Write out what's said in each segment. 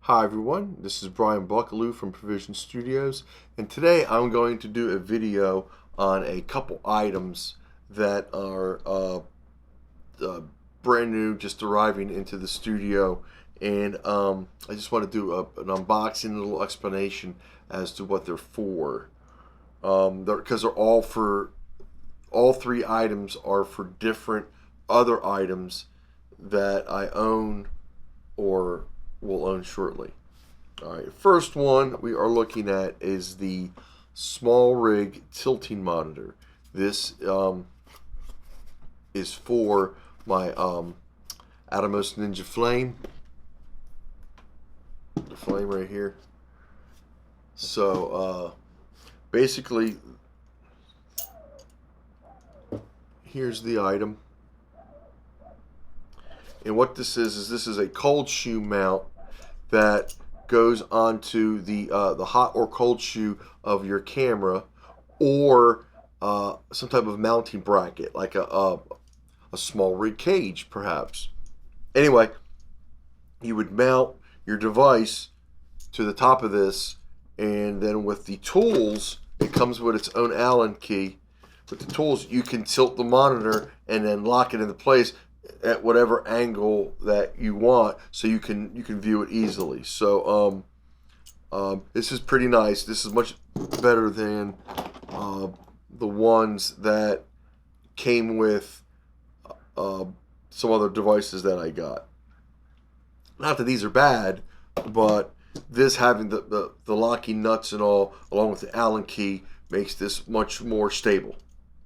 Hi everyone, this is Brian Buckaloo from Provision Studios, and today I'm going to do a video on a couple items that are brand new, just arriving into the studio, and I just want to do an unboxing, a little explanation as to what they're for. Because they're all for, all three items are for different other items that I own or will own shortly. Alright, first one we are looking at is the SmartRig Tilting Monitor. This is for my Atomos Ninja Flame. The flame right here. So basically, here's the item. And what this is a cold shoe mount that goes onto the hot or cold shoe of your camera, or some type of mounting bracket, like a SmallRig cage, perhaps. Anyway, you would mount your device to the top of this, and then with the tools, it comes with its own Allen key. With the tools, you can tilt the monitor and then lock it into place at whatever angle that you want, so you can view it easily. So this is pretty nice. This is much better than the ones that came with some other devices that I got. Not that these are bad, but this, having the locking nuts and all, along with the Allen key, makes this much more stable.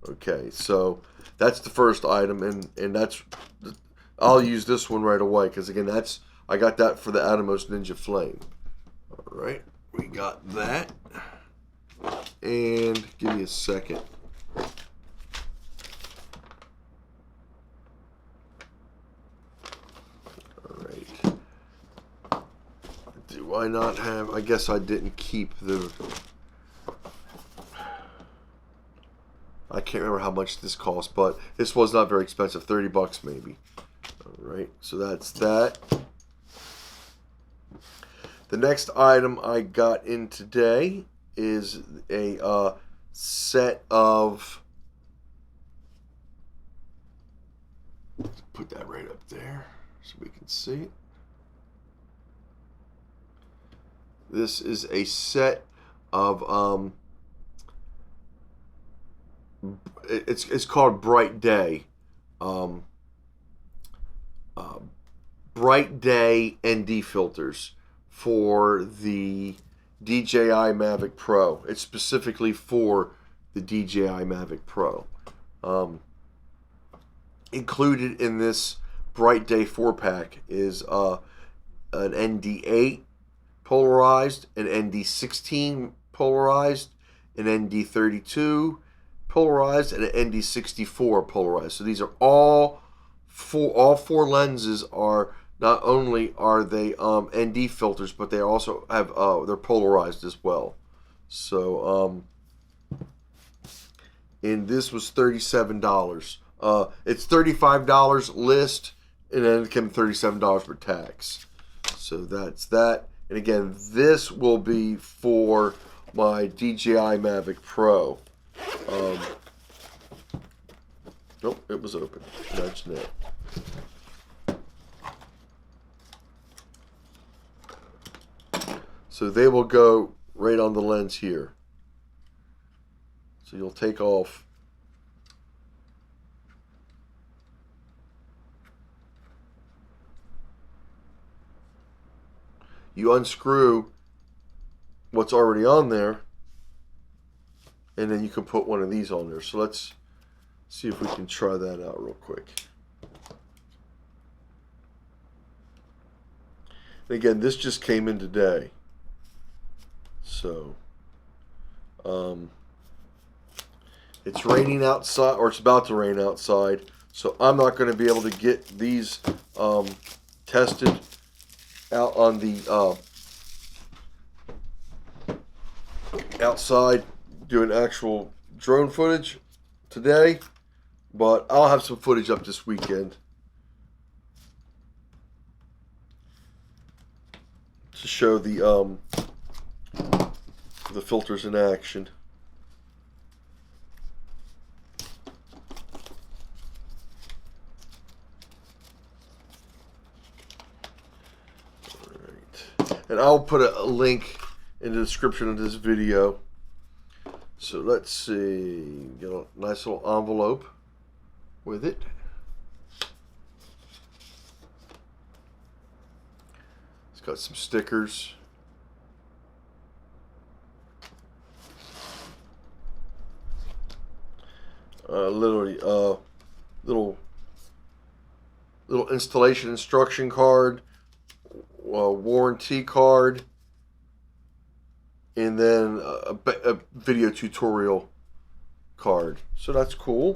Okay, so that's the first item, and that's, I'll use this one right away, because again, I got that for the Atomos Ninja Flame. All right, we got that, and give me a second. All right, do I not have? I guess I didn't keep the. I can't remember how much this cost, but this was not very expensive, 30 bucks maybe. All right, so that's that. The next item I got in today is a set of, let's put that right up there so we can see it. This is a set of it's called Bright Day. Bright Day ND filters for the DJI Mavic Pro. It's specifically for the DJI Mavic Pro. Included in this Bright Day 4-pack is an ND8 polarized, an ND16 polarized, an ND32 polarized, and an ND64 polarized. So these are all four lenses are, not only are they ND filters, but they also have they're polarized as well. So and this was $37. It's $35 list, and then it came $37 for tax. So that's that. And again, this will be for my DJI Mavic Pro. Nope, it was open. Nudge net. So they will go right on the lens here. So you'll take off. You unscrew what's already on there, and then you can put one of these on there. So let's see if we can try that out real quick. And again, this just came in today. So it's raining outside, or it's about to rain outside, so I'm not going to be able to get these tested out on the outside doing actual drone footage today, but I'll have some footage up this weekend. to show the filters in action. And I'll put a link in the description of this video. So let's see, get a nice little envelope with it. It's got some stickers. Literally, little installation instruction card, warranty card, and then a video tutorial card. So that's cool.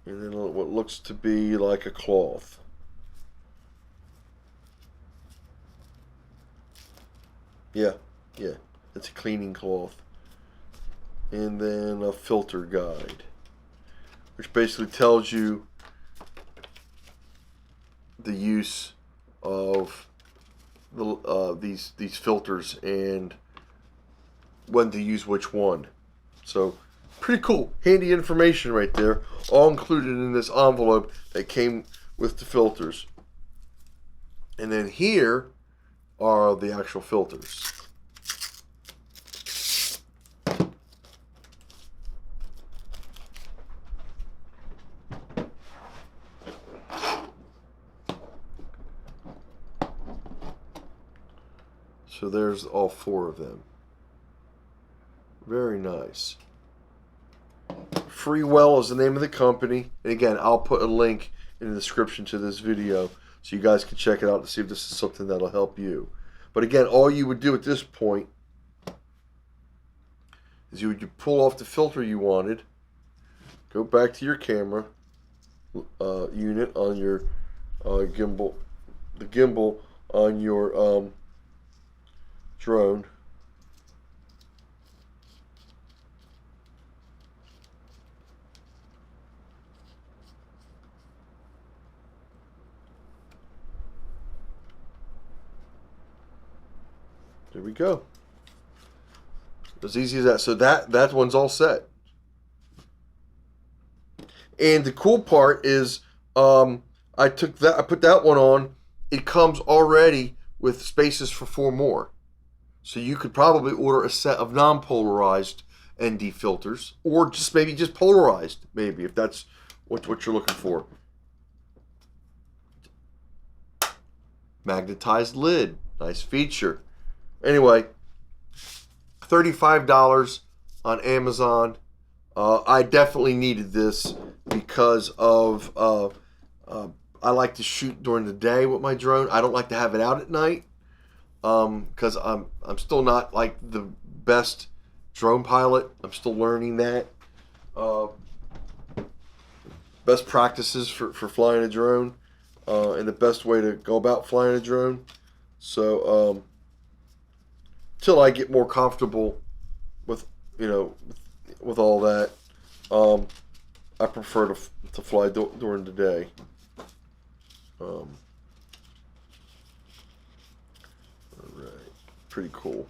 And then what looks to be like a cloth. Yeah, it's a cleaning cloth. And then a filter guide, which basically tells you the use of the these filters and when to use which one. So pretty cool, handy information right there, all included in this envelope that came with the filters. And then here are the actual filters. So there's all 4 of them. Very nice. Freewell is the name of the company. And again, I'll put a link in the description to this video so you guys can check it out to see if this is something that'll help you. But again, all you would do at this point is you would pull off the filter you wanted, go back to your camera unit on your gimbal, the gimbal on your drone. There we go. As easy as that. So that one's all set. And the cool part is I put that one on. It comes already with spaces for 4 more. So you could probably order a set of non-polarized ND filters, or just maybe just polarized, maybe, if that's what you're looking for. Magnetized lid, nice feature. Anyway, $35 on Amazon. I definitely needed this because of I like to shoot during the day with my drone. I don't like to have it out at night. Because I'm still not like the best drone pilot. I'm still learning that. Best practices for flying a drone, and the best way to go about flying a drone. So till I get more comfortable with with all that, I prefer to fly during the day. Pretty cool.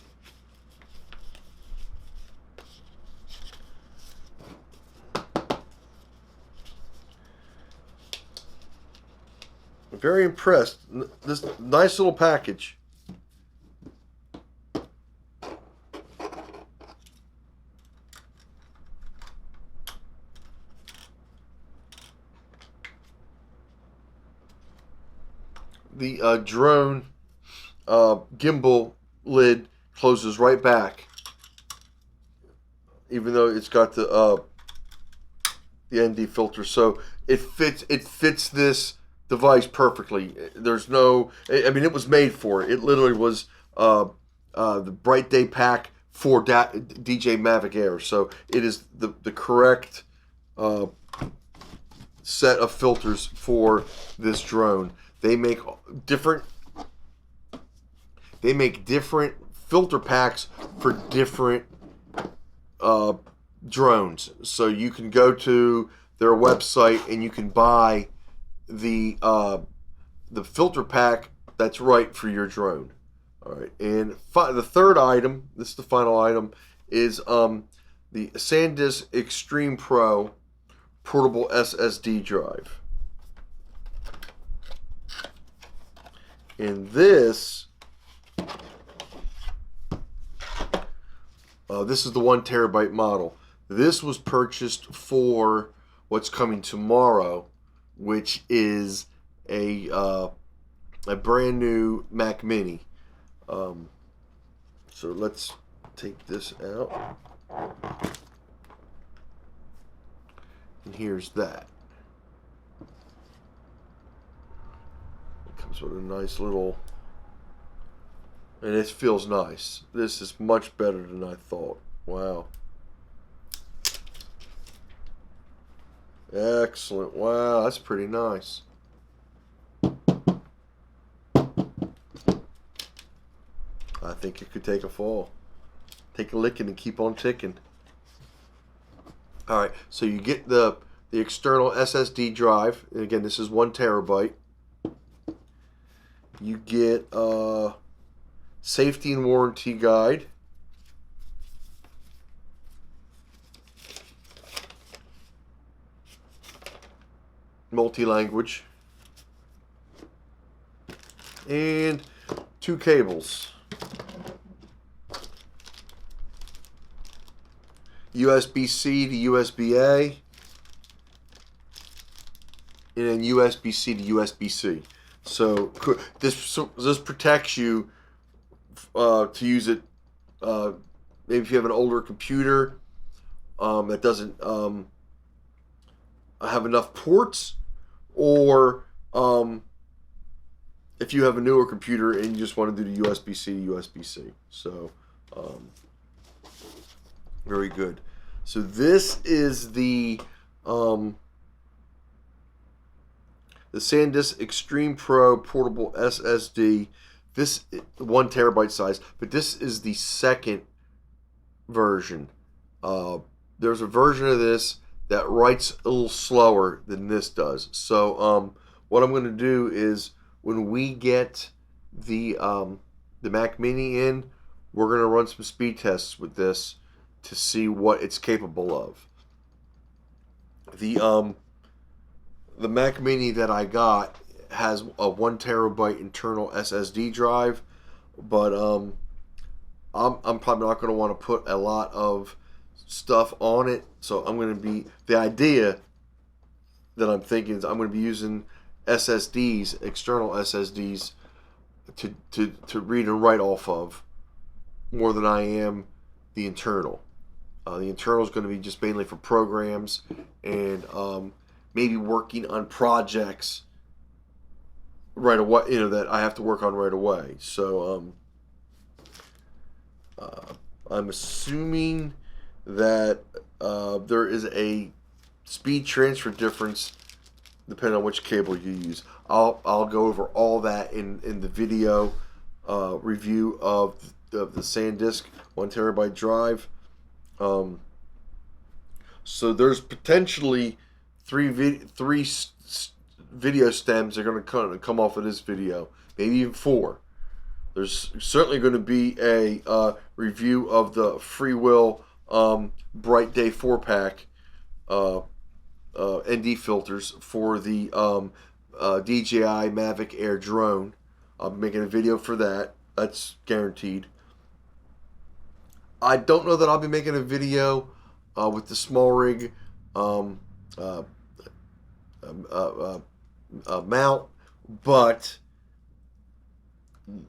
I'm very impressed. This nice little package. The drone gimbal lid closes right back, even though it's got the ND filter, so it fits this device perfectly. There's no, I mean, it was made for it. It literally was the Bright Day pack for DJI Mavic Air, so it is the correct set of filters for this drone. They make different filter packs for different drones. So you can go to their website and you can buy the filter pack that's right for your drone. All right, and the third item, this is the final item, is the SanDisk Extreme Pro portable SSD drive. And this is the 1 terabyte model. This was purchased for what's coming tomorrow, which is a brand new Mac Mini. So let's take this out. And here's that. It comes with a nice little, and it feels nice. This is much better than I thought. Wow. Excellent. Wow, that's pretty nice. I think it could take a fall. Take a licking and keep on ticking. Alright, so you get the external SSD drive. And again, this is 1 terabyte. You get a safety and warranty guide. Multi-language. And 2 cables. USB-C to USB-A, and then USB-C to USB-C. So this protects you to use it. Maybe if you have an older computer that doesn't have enough ports, or if you have a newer computer and you just want to do the USB-C to USB-C. So very good. So this is the SanDisk Extreme Pro portable SSD. This 1 terabyte size, but this is the second version. There's a version of this that writes a little slower than this does. So what I'm going to do is, when we get the Mac Mini in, we're going to run some speed tests with this to see what it's capable of. The Mac Mini that I got has a 1 terabyte internal SSD drive, but I'm probably not going to want to put a lot of stuff on it. So I'm going to be, the idea that I'm thinking is I'm going to be using SSDs, external SSDs, to read and write off of more than I am the internal. The internal is going to be just mainly for programs and maybe working on projects right away, you know, that I have to work on right away. So I'm assuming that there is a speed transfer difference depending on which cable you use. I'll go over all that in the video review of the SanDisk 1 terabyte drive. So there's potentially three video stems that are going to come off of this video, maybe even 4. There's certainly going to be a review of the Freewell Bright Day 4-pack ND filters for the DJI Mavic Air drone. I'm making a video for that. That's guaranteed. I don't know that I'll be making a video with the SmallRig mount, but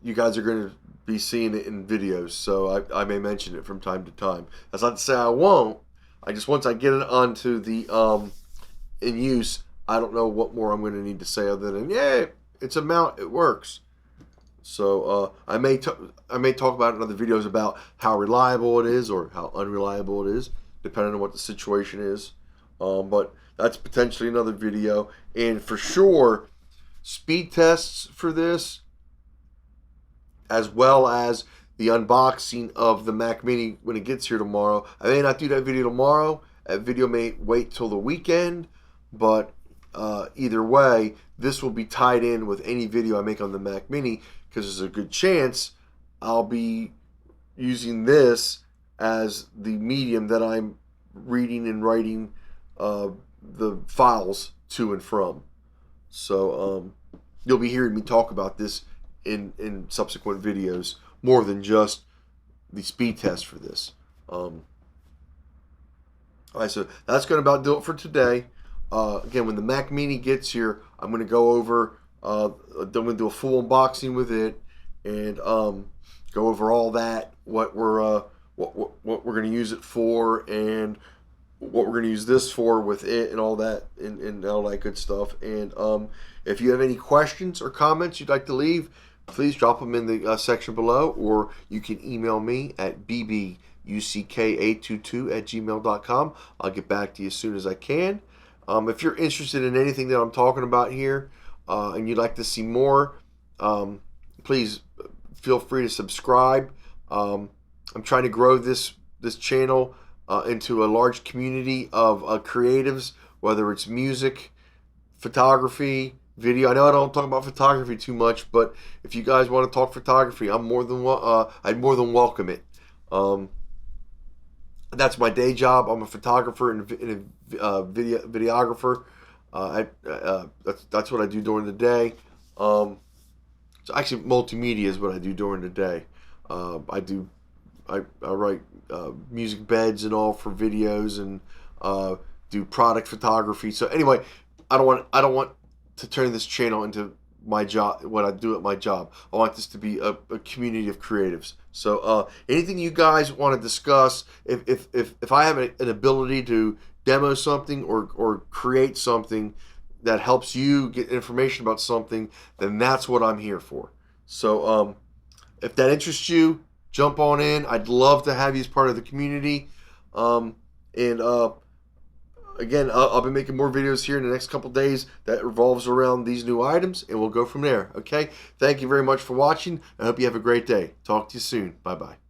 you guys are going to be seeing it in videos, so I may mention it from time to time. That's not to say I won't. I just, once I get it onto the in use, I don't know what more I'm going to need to say other than, yeah, it's a mount, it works. So I may talk about it in other videos about how reliable it is or how unreliable it is, depending on what the situation is. But that's potentially another video. And for sure, speed tests for this, as well as the unboxing of the Mac Mini when it gets here tomorrow. I may not do that video tomorrow. That video may wait till the weekend, but either way, this will be tied in with any video I make on the Mac Mini, because there's a good chance I'll be using this as the medium that I'm reading and writing the files to and from. So you'll be hearing me talk about this in subsequent videos, more than just the speed test for this. All right, so that's going to about do it for today. Again, when the Mac Mini gets here, I'm going to go over, I'm going to do a full unboxing with it, and go over all that, what we're going to use it for, and what we're going to use this for with it, and all that, and all that good stuff. And if you have any questions or comments you'd like to leave, please drop them in the section below, or you can email me at bbuck822@gmail.com. I'll get back to you as soon as I can. If you're interested in anything that I'm talking about here, and you'd like to see more, please feel free to subscribe. I'm trying to grow this channel into a large community of creatives, whether it's music, photography, video. I know I don't talk about photography too much, but if you guys want to talk photography, I'd more than welcome it. That's my day job. I'm a photographer and a videographer. That's what I do during the day. So actually, multimedia is what I do during the day. I write music beds and all for videos, and do product photography. So anyway, I don't want to turn this channel into my job, what I do at my job. I want this to be a community of creatives. So anything you guys want to discuss, if I have an ability to demo something or create something that helps you get information about something, then that's what I'm here for. So if that interests you, jump on in. I'd love to have you as part of the community. Again, I'll be making more videos here in the next couple days that revolves around these new items, and we'll go from there. Okay? Thank you very much for watching. I hope you have a great day. Talk to you soon. Bye-bye.